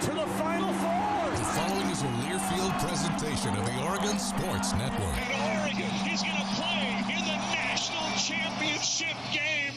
to the Final Four. The following is a Learfield presentation of the Oregon Sports Network. And Oregon is going to play in the national championship game.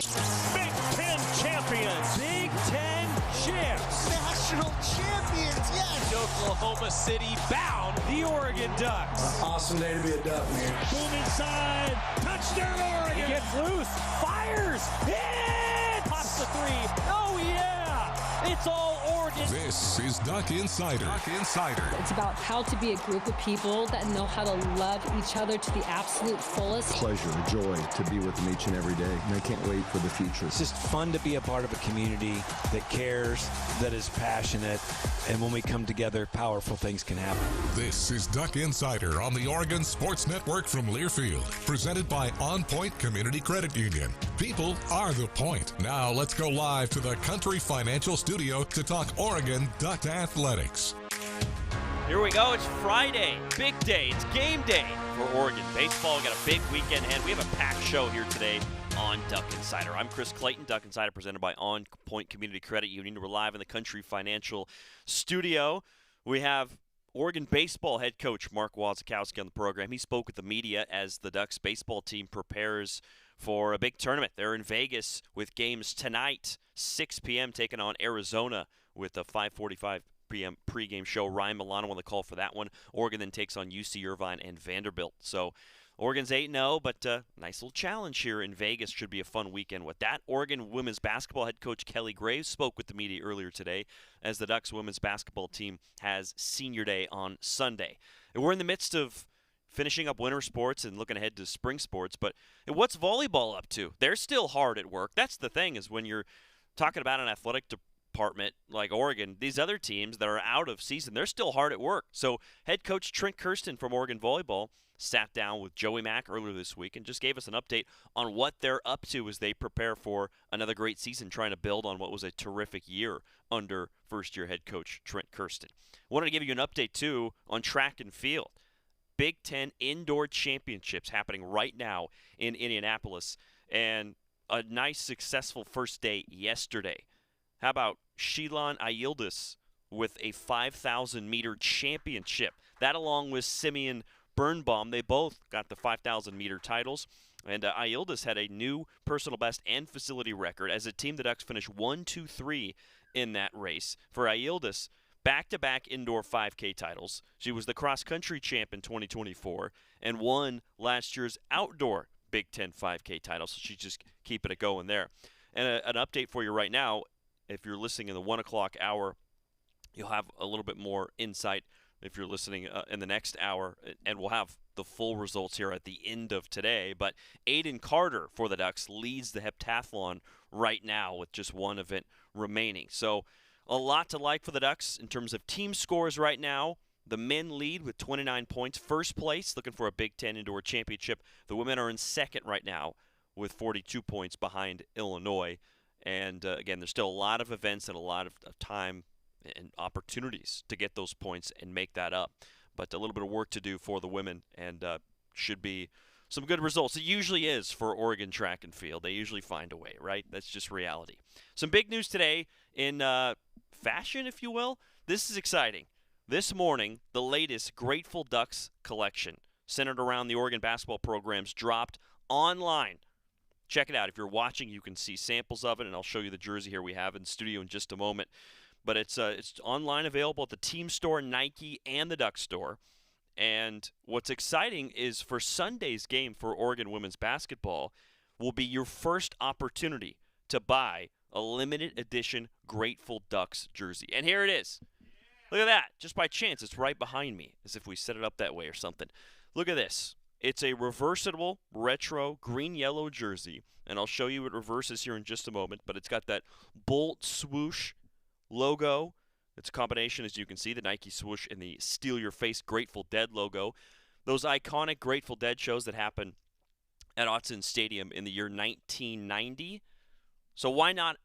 Big Ten champions. Big Ten champs. National champions, yes. Oklahoma City bound the Oregon Ducks. Awesome day to be a Duck, man. Boom inside. Touchdown Oregon. He gets loose. Fires. Hit. Pops the three. Oh, yeah. It's all Oregon. This is Duck Insider. Duck Insider. It's about how to be a group of people that know how to love each other to the absolute fullest. Pleasure, a joy to be with them each and every day, and I can't wait for the future. It's just fun to be a part of a community that cares, that is passionate, and when we come together, powerful things can happen. This is Duck Insider on the Oregon Sports Network from Learfield, presented by OnPoint Community Credit Union. People are the point. Now let's go live to the Country Financial Studio to talk Oregon Duck athletics. Here we go. It's Friday. Big day. It's game day for Oregon baseball. We got a big weekend ahead. We have a packed show here today on Duck Insider. I'm Chris Clayton. Duck Insider presented by OnPoint Community Credit Union. We're live in the Country Financial Studio. We have Oregon baseball head coach Mark Wasikowski on the program. He spoke with the media as the Ducks baseball team prepares for a big tournament. They're in Vegas with games tonight, 6 p.m., taking on Arizona with a 5:45 p.m. pregame show. Ryan Milano on the call for that one. Oregon then takes on UC Irvine and Vanderbilt. So Oregon's 8-0, but nice little challenge here in Vegas. Should be a fun weekend with that. Oregon women's basketball head coach Kelly Graves spoke with the media earlier today as the Ducks women's basketball team has senior day on Sunday. And we're in the midst of finishing up winter sports and looking ahead to spring sports, but what's volleyball up to? They're still hard at work. That's the thing, is when you're talking about an athletic department like Oregon, these other teams that are out of season, they're still hard at work. So head coach Trent Kersten from Oregon Volleyball sat down with Joey Mack earlier this week and just gave us an update on what they're up to as they prepare for another great season, trying to build on what was a terrific year under first-year head coach Trent Kersten. Wanted to give you an update, too, on track and field. Big Ten Indoor Championships happening right now in Indianapolis, and a nice, successful first day yesterday. How about Shilan Ayildis with a 5,000-meter championship? That, along with Simeon Birnbaum, they both got the 5,000-meter titles. And Ayildis had a new personal best and facility record. As a team, the Ducks finished 1-2-3 in that race. For Ayildis, back-to-back indoor 5K titles. She was the cross-country champ in 2024 and won last year's outdoor Big Ten 5K title. So she's just keeping it going there. And an update for you right now, if you're listening in the 1 o'clock hour, you'll have a little bit more insight if you're listening in the next hour, and we'll have the full results here at the end of today. But Aiden Carter for the Ducks leads the heptathlon right now with just one event remaining. So a lot to like for the Ducks in terms of team scores right now. The men lead with 29 points. First place, looking for a Big Ten Indoor Championship. The women are in second right now with 42 points behind Illinois. And, again, there's still a lot of events and a lot of time and opportunities to get those points and make that up. But a little bit of work to do for the women, and should be some good results. It usually is for Oregon track and field. They usually find a way, right? That's just reality. Some big news today in fashion, if you will. This is exciting. This morning, the latest Grateful Ducks collection, centered around the Oregon basketball programs, dropped online. Check it out. If you're watching, you can see samples of it, and I'll show you the jersey here we have in studio in just a moment. But it's online, available at the team store, Nike, and the Duck store. And what's exciting is for Sunday's game for Oregon women's basketball will be your first opportunity to buy a limited edition Grateful Ducks jersey. And here it is. Look at that. Just by chance, it's right behind me, as if we set it up that way or something. Look at this. It's a reversible, retro, green-yellow jersey. And I'll show you what reverses here in just a moment. But it's got that Bolt swoosh logo. It's a combination, as you can see, the Nike swoosh and the Steal Your Face Grateful Dead logo. Those iconic Grateful Dead shows that happened at Autzen Stadium in the year 1990. So why not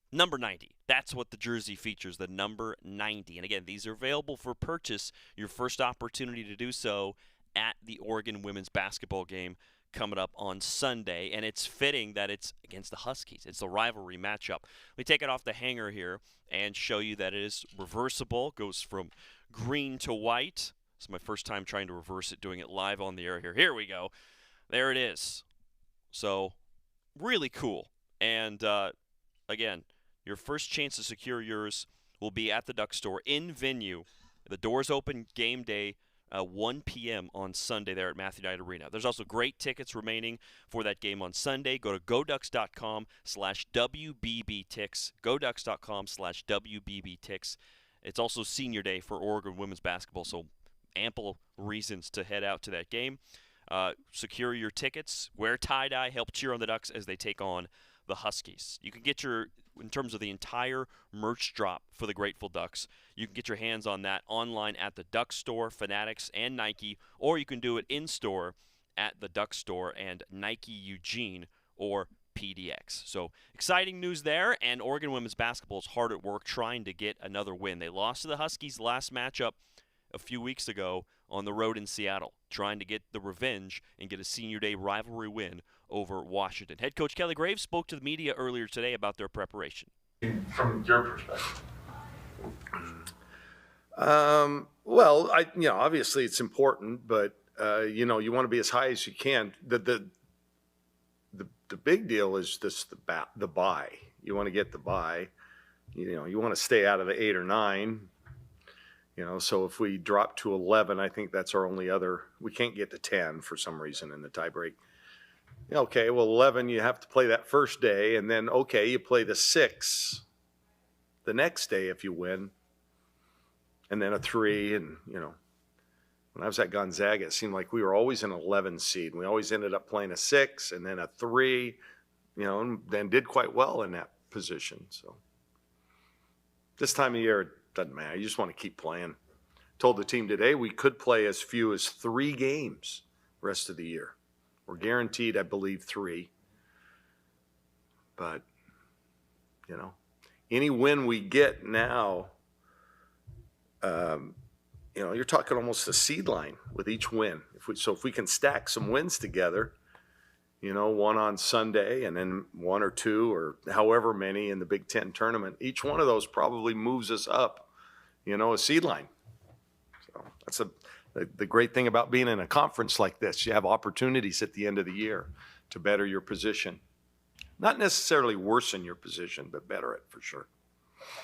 number 90? That's what the jersey features, the number 90. And again, these are available for purchase. Your first opportunity to do so at the Oregon women's basketball game coming up on Sunday, and it's fitting that it's against the Huskies. It's the rivalry matchup. We take it off the hanger here and show you that it is reversible. Goes from green to white. It's my first time trying to reverse it, doing it live on the air here. Here we go. There it is. So really cool. And again, your first chance to secure yours will be at the Duck Store in venue. The doors open game day 1 p.m. on Sunday there at Matthew Knight Arena. There's also great tickets remaining for that game on Sunday. Go to goducks.com/WBBTix. goducks.com/WBBTix. It's also senior day for Oregon women's basketball, so ample reasons to head out to that game. Secure your tickets, wear tie-dye, help cheer on the Ducks as they take on the Huskies. You can get in terms of the entire merch drop for the Grateful Ducks, you can get your hands on that online at the Duck Store, Fanatics, and Nike, or you can do it in-store at the Duck Store and Nike Eugene or PDX. So exciting news there, and Oregon women's basketball is hard at work trying to get another win. They lost to the Huskies last matchup a few weeks ago on the road in Seattle, trying to get the revenge and get a senior day rivalry win over Washington. Head coach Kelly Graves spoke to the media earlier today about their preparation. From your perspective. Well, obviously it's important, but you want to be as high as you can. The big deal is the bye. You want to get the bye. You want to stay out of the 8 or 9. So if we drop to 11, I think that's our only other. We can't get to 10 for some reason in the tiebreak. Okay, well, 11, you have to play that first day, and then, okay, you play the 6 the next day if you win, and then a 3. And, when I was at Gonzaga, it seemed like we were always an 11 seed. We always ended up playing a 6 and then a 3, and then did quite well in that position. So this time of year, it doesn't matter. You just want to keep playing. Told the team today we could play as few as 3 games the rest of the year. We're guaranteed, I believe, 3. But, any win we get now, you're talking almost a seed line with each win. If we can stack some wins together, one on Sunday and then 1 or 2 or however many in the Big Ten tournament, each one of those probably moves us up, a seed line. So that's the great thing about being in a conference like this. You have opportunities at the end of the year to better your position. Not necessarily worsen your position, but better it for sure.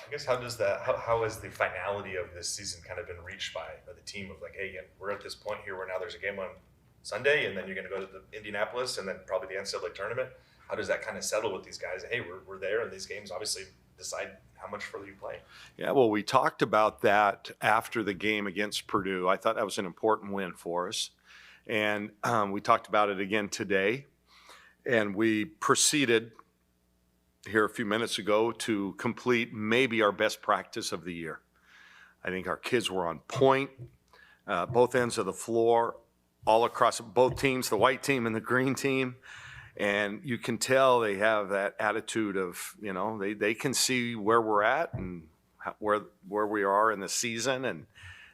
I guess how has the finality of this season kind of been reached by the team of like, hey, we're at this point here where now there's a game on Sunday and then you're going to go to the Indianapolis and then probably the NCAA tournament. How does that kind of settle with these guys? Hey, we're there, and these games obviously decide how much further you play. Yeah, well, we talked about that after the game against Purdue. I thought that was an important win for us. And we talked about it again today. And we proceeded here a few minutes ago to complete maybe our best practice of the year. I think our kids were on point, both ends of the floor, all across both teams, the white team and the green team. And you can tell they have that attitude of, they can see where we're at and where we are in the season. And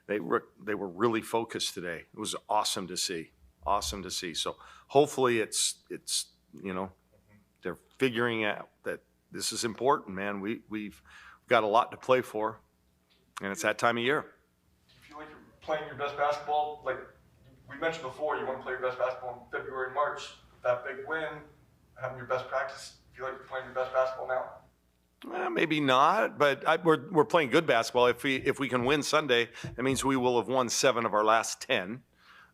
they were really focused today. It was awesome to see. So hopefully it's they're figuring out that this is important, man. We've got a lot to play for, and it's that time of year. You feel like you're playing your best basketball? Like we mentioned before, you want to play your best basketball in February and March. That big win, having your best practice, feel like you're playing your best basketball now? Maybe not, but we're playing good basketball. If we can win Sunday, that means we will have won 7 of our last 10.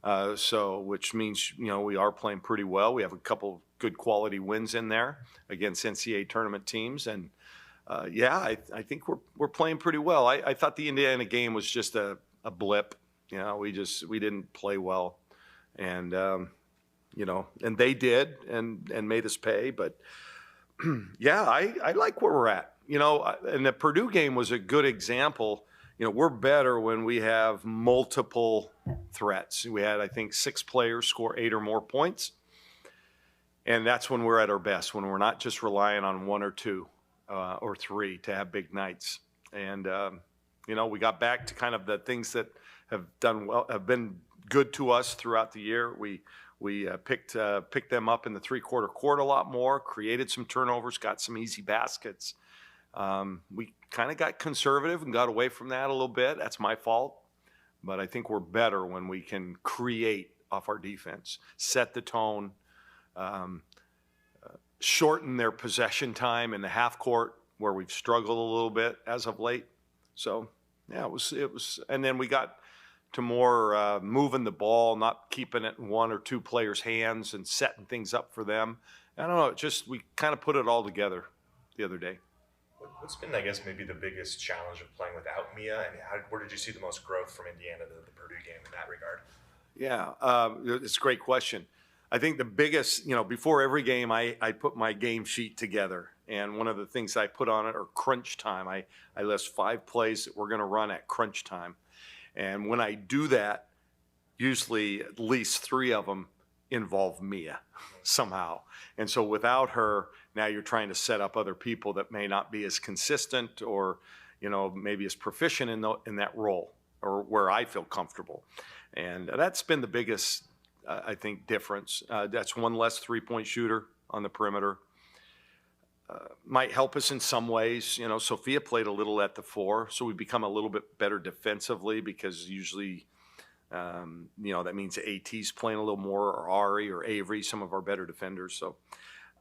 Which means we are playing pretty well. We have a couple good quality wins in there against NCAA tournament teams, and I think we're playing pretty well. I thought the Indiana game was just a blip. We didn't play well, and and they did and made us pay. But I like where we're at. And the Purdue game was a good example. We're better when we have multiple threats. We had, I think, 6 players score 8 or more points. And that's when we're at our best, when we're not just relying on 1 or 2 or 3 to have big nights. And, we got back to kind of the things that have done well, have been good to us throughout the year. We We picked them up in the three-quarter court a lot more, created some turnovers, got some easy baskets. We kind of got conservative and got away from that a little bit. That's my fault. But I think we're better when we can create off our defense, set the tone, shorten their possession time in the half court where we've struggled a little bit as of late. So, yeah, it was, and then we got to more moving the ball, not keeping it in one or two players' hands and setting things up for them. I don't know, we kind of put it all together the other day. What's been, I guess, maybe the biggest challenge of playing without Mia, and where did you see the most growth from Indiana to the Purdue game in that regard? Yeah, it's a great question. I think the biggest, before every game, I put my game sheet together. And one of the things I put on it are crunch time. I list 5 plays that we're going to run at crunch time. And when I do that, usually at least 3 of them involve Mia somehow. And so without her, now you're trying to set up other people that may not be as consistent or, maybe as proficient in that role or where I feel comfortable. And that's been the biggest, I think, difference. That's one less three-point shooter on the perimeter. Might help us in some ways. Sophia played a little at the 4, so we become a little bit better defensively because usually, that means AT's playing a little more, or Ari or Avery, some of our better defenders. So,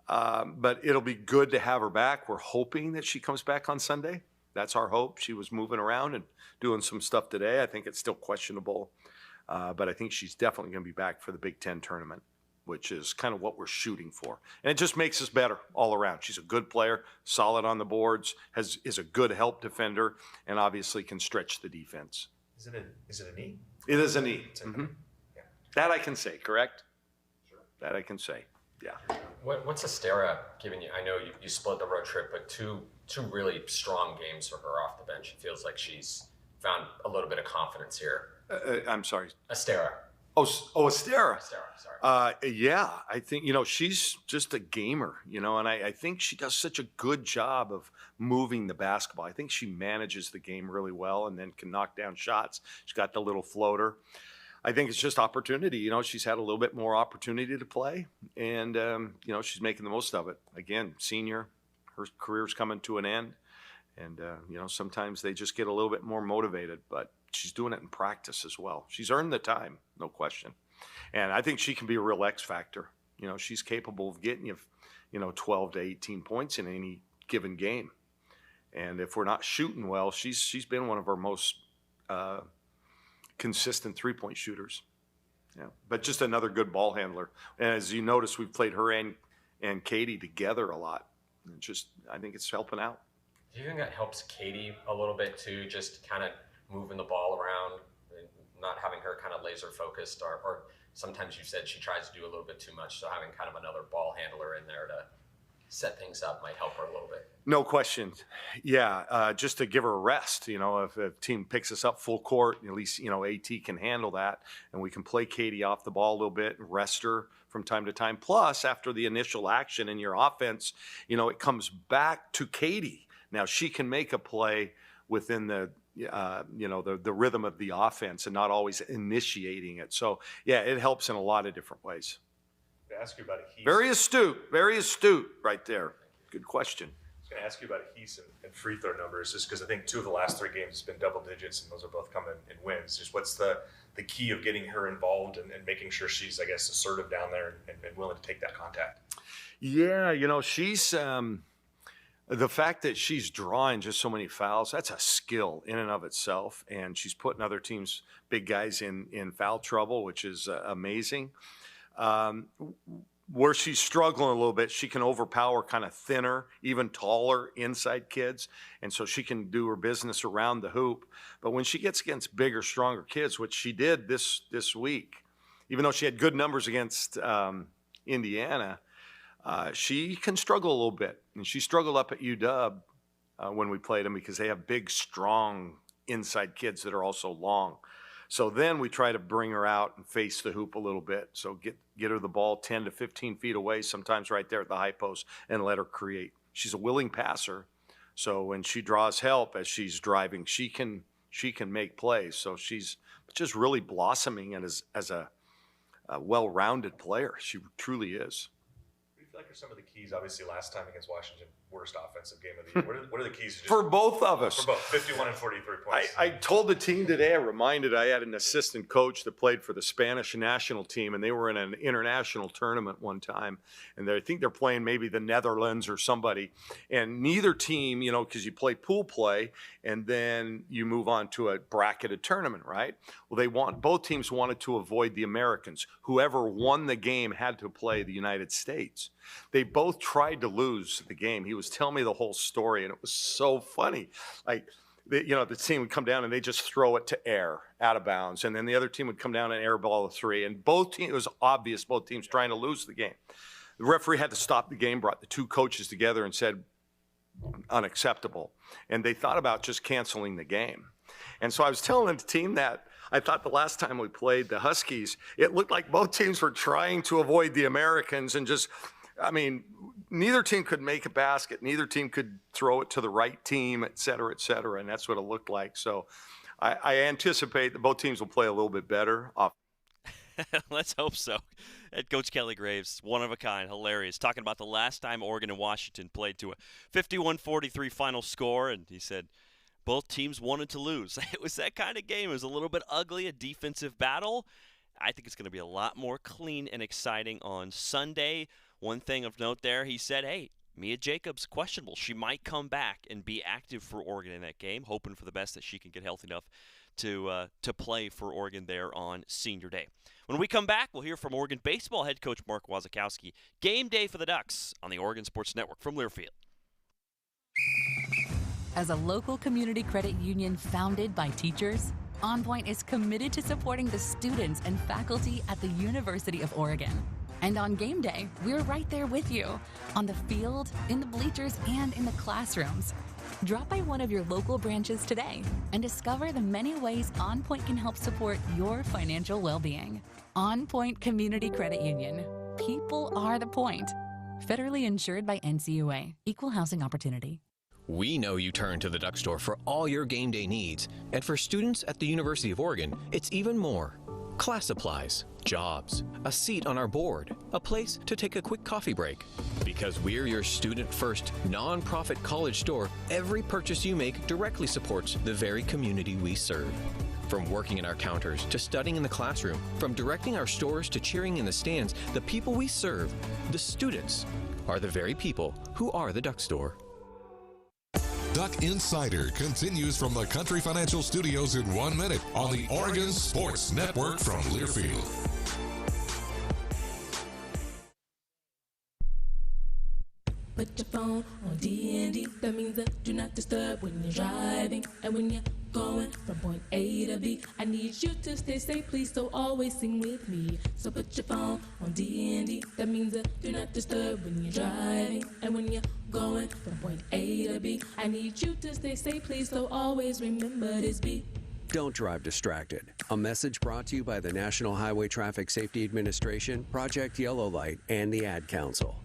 but it'll be good to have her back. We're hoping that she comes back on Sunday. That's our hope. She was moving around and doing some stuff today. I think it's still questionable, but I think she's definitely going to be back for the Big Ten tournament, which is kind of what we're shooting for. And it just makes us better all around. She's a good player, solid on the boards, is a good help defender, and obviously can stretch the defense. Is it a knee? It is a knee. Mm-hmm. Yeah. That I can say, correct? Sure. That I can say, yeah. What's Astera giving you? I know you split the road trip, but two really strong games for her off the bench. It feels like she's found a little bit of confidence here. I'm sorry. Astera. Oh, Astera. Sorry. Yeah, I think, she's just a gamer, and I think she does such a good job of moving the basketball. I think she manages the game really well and then can knock down shots. She's got the little floater. I think it's just opportunity. She's had a little bit more opportunity to play, and, she's making the most of it. Again, senior, her career's coming to an end, and, sometimes they just get a little bit more motivated, but she's doing it in practice as well. She's earned the time, no question. And I think she can be a real X factor. She's capable of getting you, 12 to 18 points in any given game. And if we're not shooting well, she's been one of our most consistent three-point shooters. Yeah, but just another good ball handler. And as you notice, we've played her and Katie together a lot. And I think it's helping out. Do you think that helps Katie a little bit too, just kind of moving the ball around and not having her kind of laser focused, or sometimes you said she tries to do a little bit too much, so having kind of another ball handler in there to set things up might help her a little bit? No question. Yeah, just to give her a rest. If a team picks us up full court, at least, AT can handle that, and we can play Katie off the ball a little bit and rest her from time to time. Plus, after the initial action in your offense, it comes back to Katie. Now, she can make a play within the rhythm of the offense and not always initiating it. So, yeah, it helps in a lot of different ways. To ask you about Heath. Very astute right there. Good question. I was going to ask you about Heath and free throw numbers, just because I think 2 of the last 3 games has been double digits, and those are both coming in wins. Just what's the key of getting her involved and making sure she's, I guess, assertive down there and willing to take that contact? Yeah, she's the fact that she's drawing just so many fouls, that's a skill in and of itself. And she's putting other teams, big guys, in foul trouble, which is amazing. Where she's struggling a little bit, she can overpower kind of thinner, even taller inside kids. And so she can do her business around the hoop. But when she gets against bigger, stronger kids, which she did this week, even though she had good numbers against Indiana, she can struggle a little bit. And she struggled up at UW when we played them because they have big, strong inside kids that are also long. So then we try to bring her out and face the hoop a little bit. So get her the ball 10 to 15 feet away, sometimes right there at the high post, and let her create. She's a willing passer. So when she draws help as she's driving, she can make plays. So she's just really blossoming as well-rounded player. She truly is. What do you feel like are some of the keys? Obviously, last time against Washington, worst offensive game of the year. What are the keys? For both of us. For both, 51 and 43 points. I told the team today, I had an assistant coach that played for the Spanish national team, and they were in an international tournament one time. And I think they're playing maybe the Netherlands or somebody. And neither team, because you play pool play, and then you move on to a bracketed tournament, right? Well, both teams wanted to avoid the Americans. Whoever won the game had to play the United States. They both tried to lose the game. He was telling me the whole story, and it was so funny. Like, the team would come down and they just throw it to air, out of bounds, and then the other team would come down and airball a three. And it was obvious both teams trying to lose the game. The referee had to stop the game, brought the two coaches together, and said, unacceptable. And they thought about just canceling the game. And so I was telling the team that I thought the last time we played the Huskies, it looked like both teams were trying to avoid the Americans and neither team could make a basket. Neither team could throw it to the right team, et cetera, and that's what it looked like. So I anticipate that both teams will play a little bit better. Let's hope so. Head Coach Kelly Graves, one of a kind, hilarious, talking about the last time Oregon and Washington played to a 51-43 final score, and he said both teams wanted to lose. It was that kind of game. It was a little bit ugly, a defensive battle. I think it's going to be a lot more clean and exciting on Sunday. One thing of note there, he said, hey, Mia Jacobs, questionable. She might come back and be active for Oregon in that game, hoping for the best that she can get healthy enough to play for Oregon there on Senior Day. When we come back, we'll hear from Oregon baseball head coach Mark Wasikowski. Game day for the Ducks on the Oregon Sports Network from Learfield. As a local community credit union founded by teachers, OnPoint is committed to supporting the students and faculty at the University of Oregon. And on game day, we're right there with you, on the field, in the bleachers, and in the classrooms. Drop by one of your local branches today and discover the many ways OnPoint can help support your financial well-being. OnPoint Community Credit Union. People are the point. Federally insured by NCUA. Equal housing opportunity. We know you turn to the Duck Store for all your game day needs. And for students at the University of Oregon, it's even more. Class supplies, jobs, a seat on our board, a place to take a quick coffee break. Because we're your student-first, non-profit college store, every purchase you make directly supports the very community we serve. From working in our counters to studying in the classroom, from directing our stores to cheering in the stands, the people we serve, the students, are the very people who are the Duck Store. Duck Insider continues from the Country Financial Studios in 1 minute on the Oregon Sports Network from Learfield. Put your phone on D&D. That means that do not disturb when you're driving. And when you're going from point A to B, I need you to stay safe, please, so always sing with me. So put your phone on D&D. That means that do not disturb when you're driving. And when you're going from point A to B, I need you to stay safe, please, so always remember this beat. Don't drive distracted. A message brought to you by the National Highway Traffic Safety Administration, Project Yellow Light, and the Ad Council.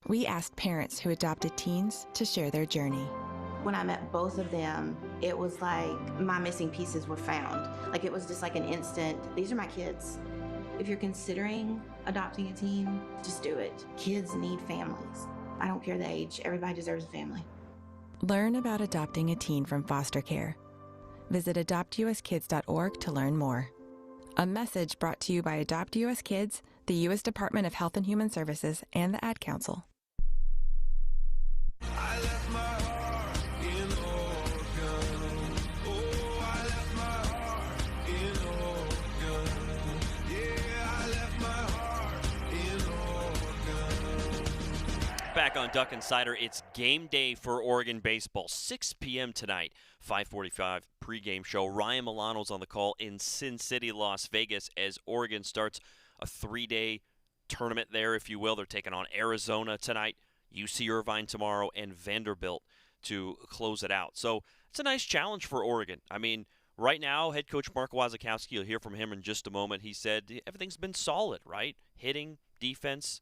We asked parents who adopted teens to share their journey. When I met both of them, it was like my missing pieces were found. Like it was just like an instant, these are my kids. If you're considering adopting a teen, just do it. Kids need families. I don't care the age, everybody deserves a family. Learn about adopting a teen from foster care. Visit adoptuskids.org to learn more. A message brought to you by Adopt US Kids, the U.S. Department of Health and Human Services, and the Ad Council. I left my heart in Oregon. Oh, I left my heart in Oregon. Yeah, I left my heart in Oregon. Back on Duck Insider, it's game day for Oregon baseball. 6 p.m. tonight, 5:45 pregame show. Ryan Milano's on the call in Sin City, Las Vegas, as Oregon starts a 3-day tournament there, if you will. They're taking on Arizona tonight, UC Irvine tomorrow, and Vanderbilt to close it out. So it's a nice challenge for Oregon. I mean, right now, head coach Mark Wasikowski, you'll hear from him in just a moment. He said everything's been solid, right? Hitting, defense,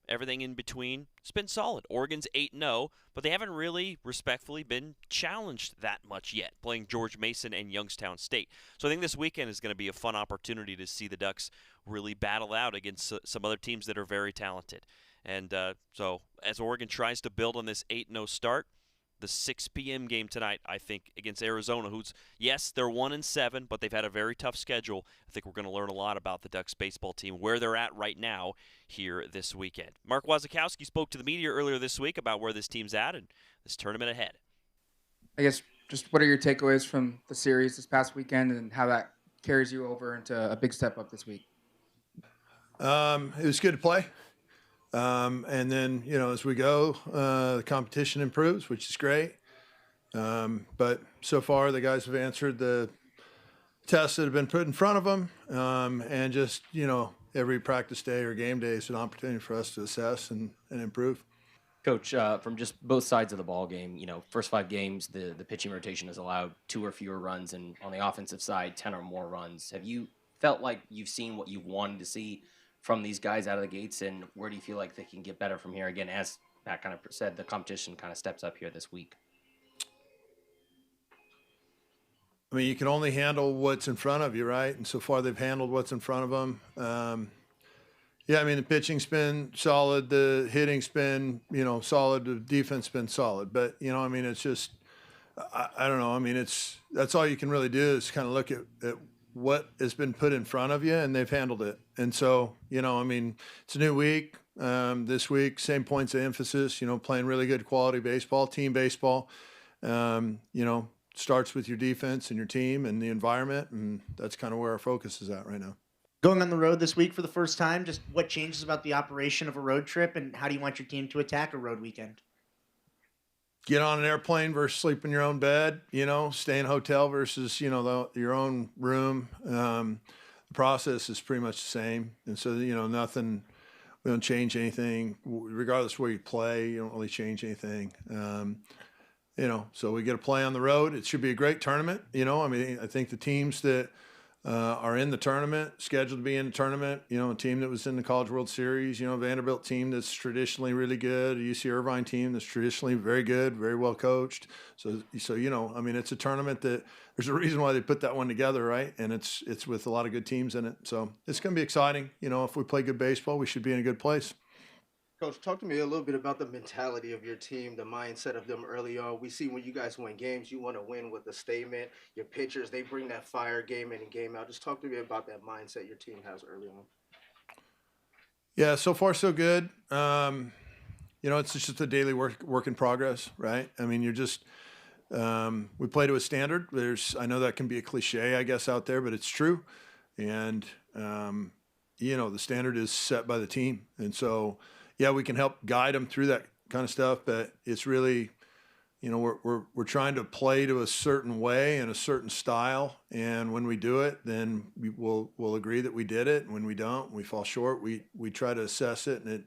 everything in between, it's been solid. Oregon's 8-0, but they haven't really respectfully been challenged that much yet, playing George Mason and Youngstown State. So I think this weekend is going to be a fun opportunity to see the Ducks really battle out against some other teams that are very talented. And so as Oregon tries to build on this 8-0 start, the 6 p.m. game tonight, I think, against Arizona, who's, yes, they're 1-7, but they've had a very tough schedule. I think we're going to learn a lot about the Ducks baseball team, where they're at right now here this weekend. Mark Wasikowski spoke to the media earlier this week about where this team's at and this tournament ahead. I guess just what are your takeaways from the series this past weekend and how that carries you over into a big step up this week? It was good to play. And then, as we go, the competition improves, which is great. But so far, the guys have answered the tests that have been put in front of them. And just, every practice day or game day is an opportunity for us to assess and improve. Coach, from just both sides of the ball game, first 5 games, the pitching rotation has allowed 2 or fewer runs, and on the offensive side, 10 or more runs. Have you felt like you've seen what you wanted to see from these guys out of the gates, and where do you feel like they can get better from here? Again, as Matt kind of said, the competition kind of steps up here this week. I mean, you can only handle what's in front of you, right? And so far they've handled what's in front of them. The pitching's been solid. The hitting's been, solid. The defense been solid. But, it's just, I don't know. That's all you can really do is kind of look at what has been put in front of you, and they've handled it. And so, it's a new week. This week, same points of emphasis, playing really good quality baseball, team baseball. Starts with your defense and your team and the environment, and that's kind of where our focus is at right now. Going on the road this week for the first time, just what changes about the operation of a road trip, and how do you want your team to attack a road weekend? Get on an airplane versus sleep in your own bed, stay in a hotel versus, your own room. The process is pretty much the same. And so, nothing, we don't change anything. Regardless of where you play, you don't really change anything. So we get to play on the road. It should be a great tournament. I think the teams that are in the tournament, scheduled to be in the tournament, a team that was in the College World Series, Vanderbilt team that's traditionally really good, a UC Irvine team that's traditionally very good, very well coached. So it's a tournament that there's a reason why they put that one together, right? And it's with a lot of good teams in it. So it's going to be exciting. If we play good baseball, we should be in a good place. Coach, talk to me a little bit about the mentality of your team, the mindset of them early on. We see when you guys win games, you want to win with a statement. Your pitchers, they bring that fire game in and game out. Just talk to me about that mindset your team has early on. Yeah, so far so good. It's just a daily work in progress, right? you're just we play to a standard. I know that can be a cliche, I guess, out there, but it's true. And the standard is set by the team, and so. Yeah, we can help guide them through that kind of stuff, but it's really, we're trying to play to a certain way and a certain style, and when we do it, then we'll agree that we did it, and when we don't, we fall short. We try to assess it, and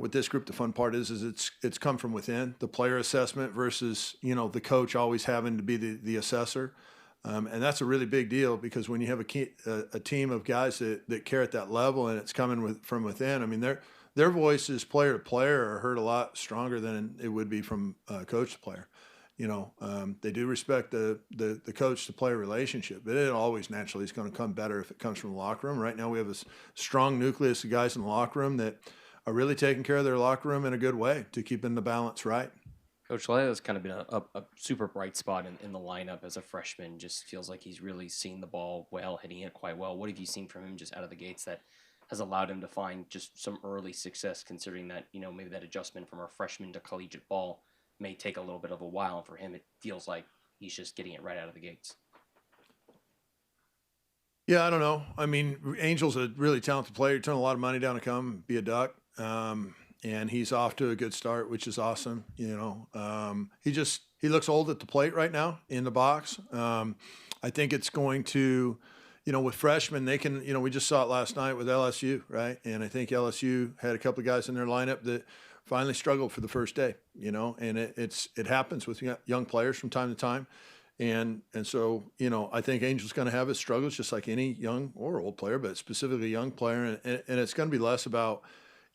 with this group, the fun part is it's come from within, the player assessment versus the coach always having to be the assessor, and that's a really big deal because when you have a team of guys that care at that level and it's coming from within, their voices, player to player, are heard a lot stronger than it would be from coach to player. They do respect the coach to player relationship, but it always naturally is going to come better if it comes from the locker room. Right now, we have a strong nucleus of guys in the locker room that are really taking care of their locker room in a good way to keeping the balance right. Coach Leo's kind of been a super bright spot in the lineup as a freshman. Just feels like he's really seen the ball well, hitting it quite well. What have you seen from him just out of the gates that has allowed him to find just some early success, considering that, maybe that adjustment from our freshman to collegiate ball may take a little bit of a while. And for him, it feels like he's just getting it right out of the gates. Yeah, I don't know. Angel's a really talented player. He turned a lot of money down to come be a Duck. And he's off to a good start, which is awesome. He looks old at the plate right now in the box. I think it's going to, with freshmen, they can, we just saw it last night with LSU, right? And I think LSU had a couple of guys in their lineup that finally struggled for the first day, and it happens with young players from time to time. And so, I think Angel's going to have his struggles just like any young or old player, but specifically a young player. And it's going to be less about,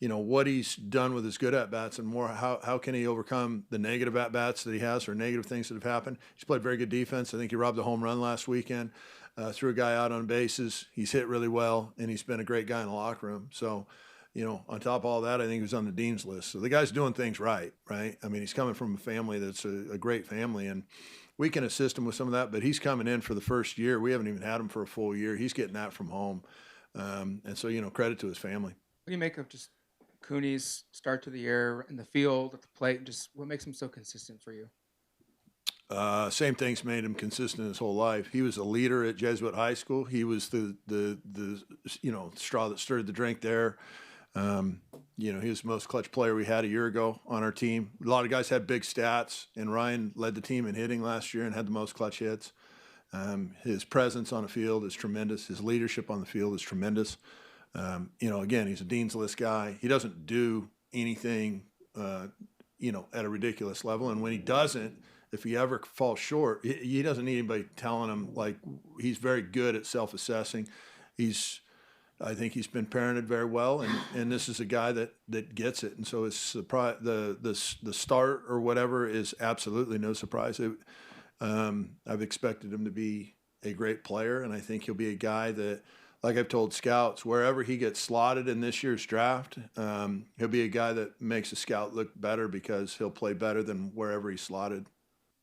what he's done with his good at-bats and more how can he overcome the negative at-bats that he has or negative things that have happened. He's played very good defense. I think he robbed a home run last weekend, threw a guy out on bases. He's hit really well, and he's been a great guy in the locker room. So, on top of all that, I think he was on the dean's list. So the guy's doing things right? I mean, he's coming from a family that's a great family, and we can assist him with some of that, but he's coming in for the first year. We haven't even had him for a full year. He's getting that from home. And so, credit to his family. What do you make of just Cooney's start to the year in the field, at the plate, just what makes him so consistent for you? Same thing's made him consistent his whole life. He was a leader at Jesuit High School. He was the straw that stirred the drink there. He was the most clutch player we had a year ago on our team. A lot of guys had big stats, and Ryan led the team in hitting last year and had the most clutch hits. His presence on the field is tremendous. His leadership on the field is tremendous. Again, he's a dean's list guy. He doesn't do anything, at a ridiculous level. And when he doesn't, if he ever falls short, he doesn't need anybody telling him. Like, he's very good at self-assessing. I think he's been parented very well, and this is a guy that gets it. And so it's the start or whatever is absolutely no surprise. I've expected him to be a great player, and I think he'll be a guy that, like I've told scouts, wherever he gets slotted in this year's draft, he'll be a guy that makes a scout look better because he'll play better than wherever he's slotted.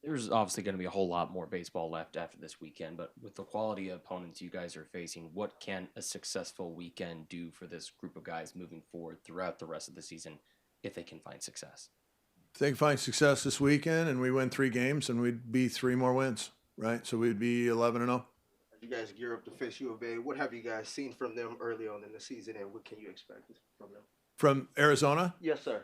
There's obviously going to be a whole lot more baseball left after this weekend, but with the quality of opponents you guys are facing, what can a successful weekend do for this group of guys moving forward throughout the rest of the season if they can find success? If they can find success this weekend and we win 3 games, and we'd be 3 more wins, right? So we'd be 11-0. You guys gear up to face U of A. What have you guys seen from them early on in the season, and what can you expect from them? From Arizona? Yes, sir.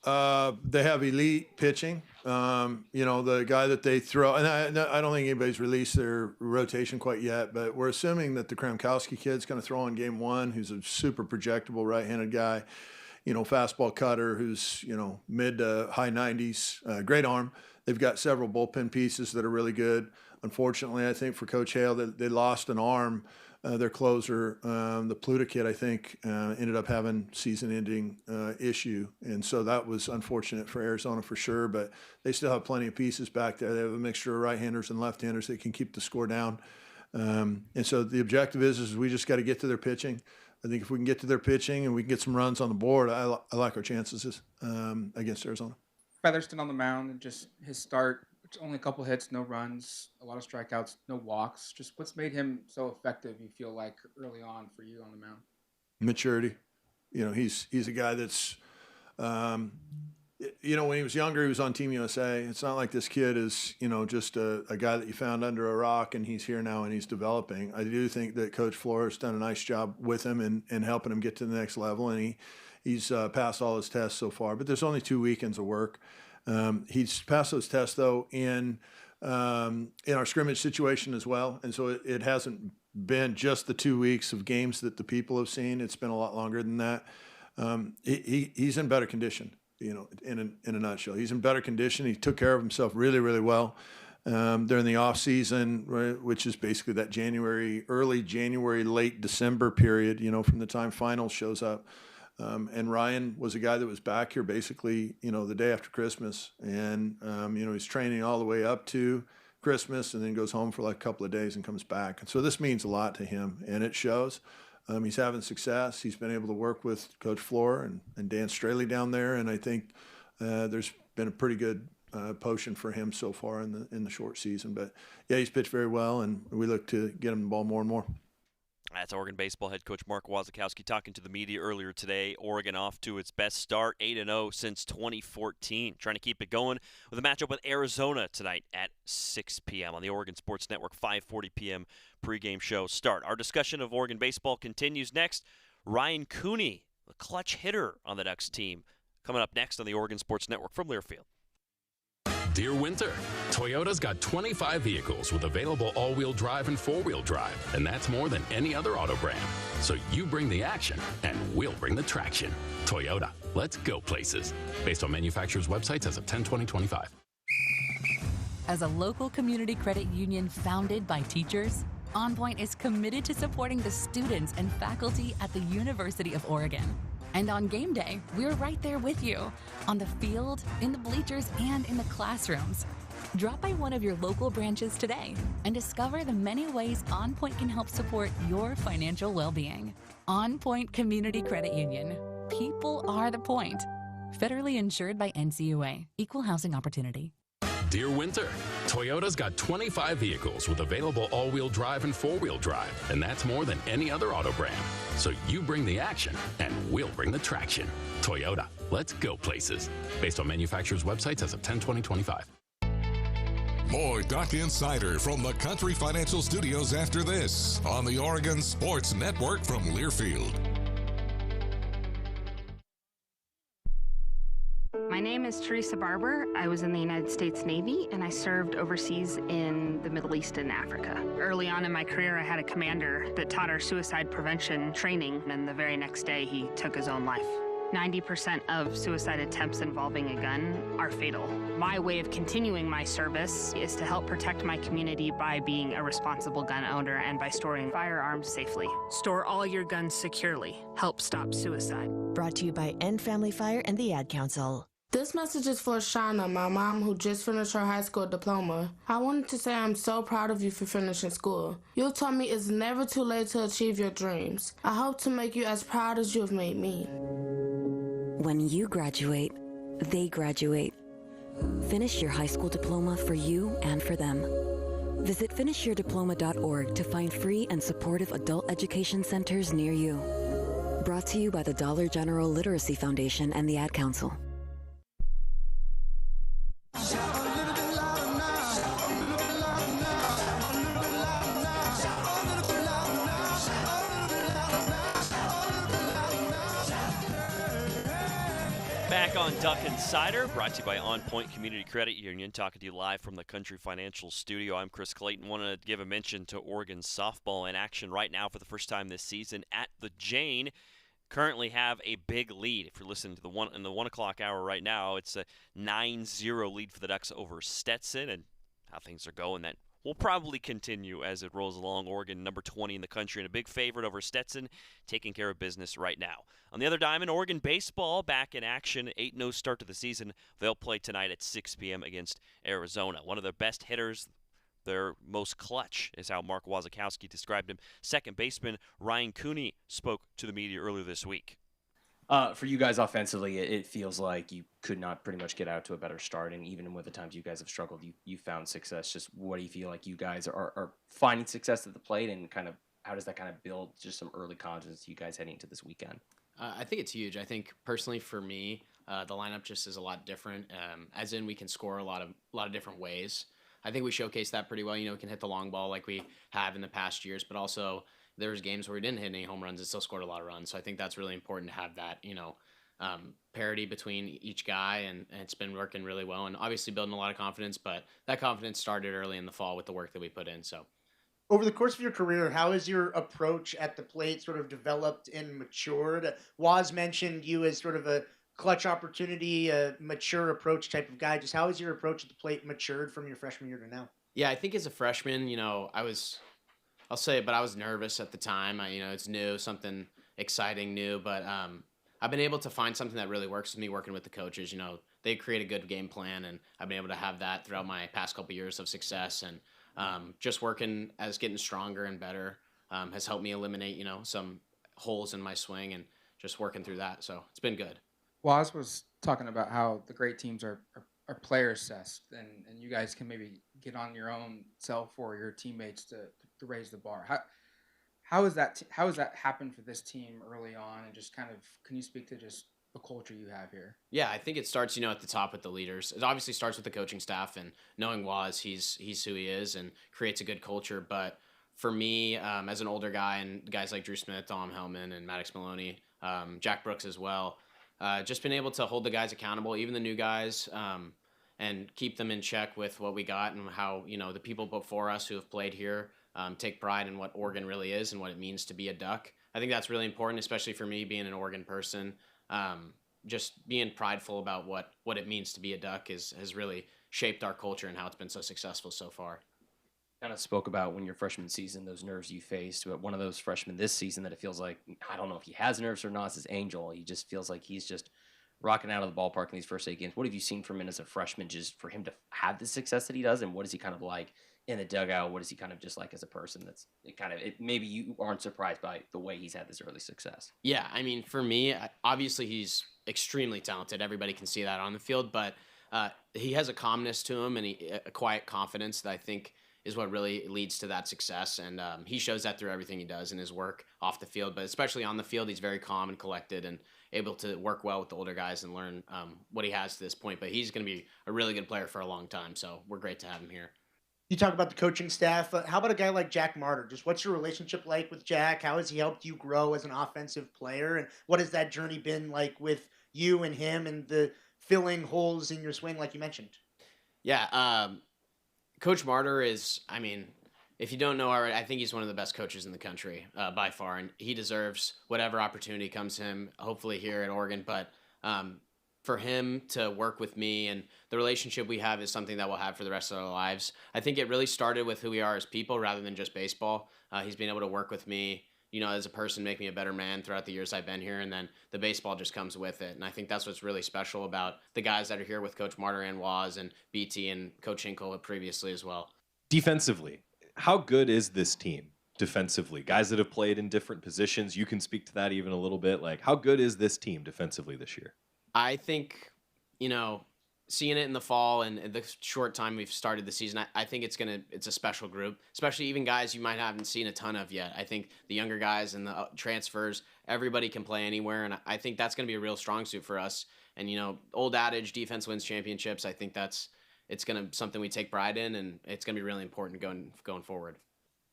They have elite pitching. The guy that they throw, and I don't think anybody's released their rotation quite yet, but we're assuming that the Wasikowski kid's going to throw in game 1, who's a super projectable right-handed guy, fastball cutter who's, mid to high 90s, great arm. They've got several bullpen pieces that are really good. Unfortunately, I think for Coach Hale, they lost an arm. Their closer, the Pluta kid, I think, ended up having season-ending issue. And so that was unfortunate for Arizona for sure, but they still have plenty of pieces back there. They have a mixture of right-handers and left-handers that can keep the score down. And so the objective is we just got to get to their pitching. I think if we can get to their pitching and we can get some runs on the board, I like our chances against Arizona. Featherston on the mound and just his start. Only a couple hits, no runs, a lot of strikeouts, no walks. Just what's made him so effective, you feel like, early on for you on the mound? Maturity. He's a guy that's, when he was younger, he was on Team USA. It's not like this kid is, just a guy that you found under a rock and he's here now and he's developing. I do think that Coach Flores done a nice job with him and helping him get to the next level, and he's passed all his tests so far. But there's only 2 weekends of work. He's passed those tests, though, in our scrimmage situation as well. And so it hasn't been just the 2 weeks of games that the people have seen. It's been a lot longer than that. He's in better condition, in a nutshell. He's in better condition. He took care of himself really, really well during the offseason, right, which is basically that early January, late December period, from the time finals shows up. And Ryan was a guy that was back here basically, the day after Christmas. And, he's training all the way up to Christmas and then goes home for like a couple of days and comes back. And so this means a lot to him, and it shows. He's having success. He's been able to work with Coach Floor and Dan Straley down there. And I think there's been a pretty good potion for him so far in the short season. But, yeah, he's pitched very well, and we look to get him the ball more and more. That's Oregon baseball head coach Mark Wasikowski talking to the media earlier today. Oregon off to its best start, 8-0 since 2014. Trying to keep it going with a matchup with Arizona tonight at 6 p.m. on the Oregon Sports Network, 5:40 p.m. pregame show start. Our discussion of Oregon baseball continues next. Ryan Cooney, the clutch hitter on the Ducks team, coming up next on the Oregon Sports Network from Learfield. Dear Winter, Toyota's got 25 vehicles with available all-wheel drive and four-wheel drive, and that's more than any other auto brand. So you bring the action, and we'll bring the traction. Toyota, let's go places. Based on manufacturer's websites as of 10/20/25. As a local community credit union founded by teachers, OnPoint is committed to supporting the students and faculty at the University of Oregon. And on game day, we're right there with you, on the field, in the bleachers, and in the classrooms. Drop by one of your local branches today and discover the many ways OnPoint can help support your financial well-being. OnPoint Community Credit Union. People are the point. Federally insured by NCUA. Equal housing opportunity. Dear Winter, Toyota's got 25 vehicles with available all-wheel drive and four-wheel drive, and that's more than any other auto brand. So you bring the action, and we'll bring the traction. Toyota, let's go places. Based on manufacturer's websites as of 10/20/25. More Duck Insider from the Country Financial Studios after this on the Oregon Sports Network from Learfield. My name is Teresa Barber. I was in the United States Navy and I served overseas in the Middle East and Africa. Early on in my career, I had a commander that taught our suicide prevention training, and the very next day he took his own life. 90% of suicide attempts involving a gun are fatal. My way of continuing my service is to help protect my community by being a responsible gun owner and by storing firearms safely. Store all your guns securely. Help stop suicide. Brought to you by End Family Fire and the Ad Council. This message is for Shauna, my mom who just finished her high school diploma. I wanted to say I'm so proud of you for finishing school. You taught me it's never too late to achieve your dreams. I hope to make you as proud as you have made me. When you graduate, they graduate. Finish your high school diploma for you and for them. Visit finishyourdiploma.org to find free and supportive adult education centers near you. Brought to you by the Dollar General Literacy Foundation and the Ad Council. Back on Duck Insider, brought to you by OnPoint Community Credit Union, talking to you live from the Country Financial Studio. I'm Chris Clayton. Wanted to give a mention to Oregon softball in action right now for the first time this season at the Jane. Currently have a big lead. If you're listening to the 1 o'clock hour right now, it's a 9-0 lead for the Ducks over Stetson, and how things are going, that will probably continue as it rolls along. Oregon, number 20 in the country, and a big favorite over Stetson, taking care of business right now. On the other diamond, Oregon baseball back in action. 8-0 start to the season. They'll play tonight at 6 p.m. against Arizona. One of their best hitters, their most clutch, is how Mark Wasikowski described him. Second baseman Ryan Cooney spoke to the media earlier this week. For you guys offensively, it feels like you could not pretty much get out to a better start, and even with the times you guys have struggled, you found success. Just what do you feel like you guys are finding success at the plate, and kind of how does that kind of build just some early confidence to you guys heading into this weekend? I think it's huge. I think personally for me, the lineup just is a lot different. As in, we can score a lot of different ways. I think we showcased that pretty well. You know, we can hit the long ball like we have in the past years, but also there was games where we didn't hit any home runs and still scored a lot of runs. So I think that's really important to have that, parity between each guy, and it's been working really well. And obviously building a lot of confidence, but that confidence started early in the fall with the work that we put in. So, over the course of your career, how has your approach at the plate sort of developed and matured? Waz mentioned you as sort of a clutch opportunity, a mature approach type of guy. Just how has your approach at the plate matured from your freshman year to now? Yeah, I think as a freshman, I'll say it, but I was nervous at the time. It's new, something exciting, new, but I've been able to find something that really works with me working with the coaches. They create a good game plan, and I've been able to have that throughout my past couple years of success. And just working as getting stronger and better has helped me eliminate, some holes in my swing, and just working through that. So it's been good. Waz was talking about how the great teams are player assessed, and you guys can maybe get on your own self or your teammates to raise the bar. How has that happened for this team early on, and just kind of, can you speak to just the culture you have here? Yeah, I think it starts, at the top with the leaders. It obviously starts with the coaching staff, and knowing Waz, he's who he is and creates a good culture. But for me, as an older guy, and guys like Drew Smith, Dom Hellman, and Maddox Maloney, Jack Brooks as well, just been able to hold the guys accountable, even the new guys, and keep them in check with what we got, and how, the people before us who have played here take pride in what Oregon really is and what it means to be a Duck. I think that's really important, especially for me being an Oregon person. Just being prideful about what it means to be a Duck has really shaped our culture and how it's been so successful so far. Kind of spoke about when your freshman season, those nerves you faced, but one of those freshmen this season that it feels like, I don't know if he has nerves or not, is Angel. He just feels like he's just rocking out of the ballpark in these first 8 games. What have you seen from him as a freshman, just for him to have the success that he does, and what is he kind of like in the dugout? What is he kind of just like as a person? Maybe you aren't surprised by the way he's had this early success. Yeah, I mean, for me, obviously he's extremely talented. Everybody can see that on the field, but he has a calmness to him and a quiet confidence that I think is what really leads to that success. And he shows that through everything he does in his work off the field, but especially on the field, he's very calm and collected and able to work well with the older guys and learn what he has to this point. But he's going to be a really good player for a long time, so we're great to have him here. You talk about the coaching staff. How about a guy like Jack Martyr? Just what's your relationship like with Jack? How has he helped you grow as an offensive player? And what has that journey been like with you and him and the filling holes in your swing like you mentioned? Yeah, Coach Martyr is, I mean, if you don't know already, I think he's one of the best coaches in the country by far, and he deserves whatever opportunity comes to him, hopefully here at Oregon. But for him to work with me and the relationship we have is something that we'll have for the rest of our lives. I think it really started with who we are as people rather than just baseball. He's been able to work with me, as a person, make me a better man throughout the years I've been here, and then the baseball just comes with it. And I think that's what's really special about the guys that are here with Coach Martyr and Waz and BT and Coach Hinkle previously as well. Defensively, how good is this team defensively? Guys that have played in different positions, you can speak to that even a little bit. Like, how good is this team defensively this year? I think, seeing it in the fall and the short time we've started the season, I think it's a special group, especially even guys you might haven't seen a ton of yet. I think the younger guys and the transfers, everybody can play anywhere, and I think that's going to be a real strong suit for us. And, old adage, defense wins championships. I think it's going to something we take pride in, and it's going to be really important going forward.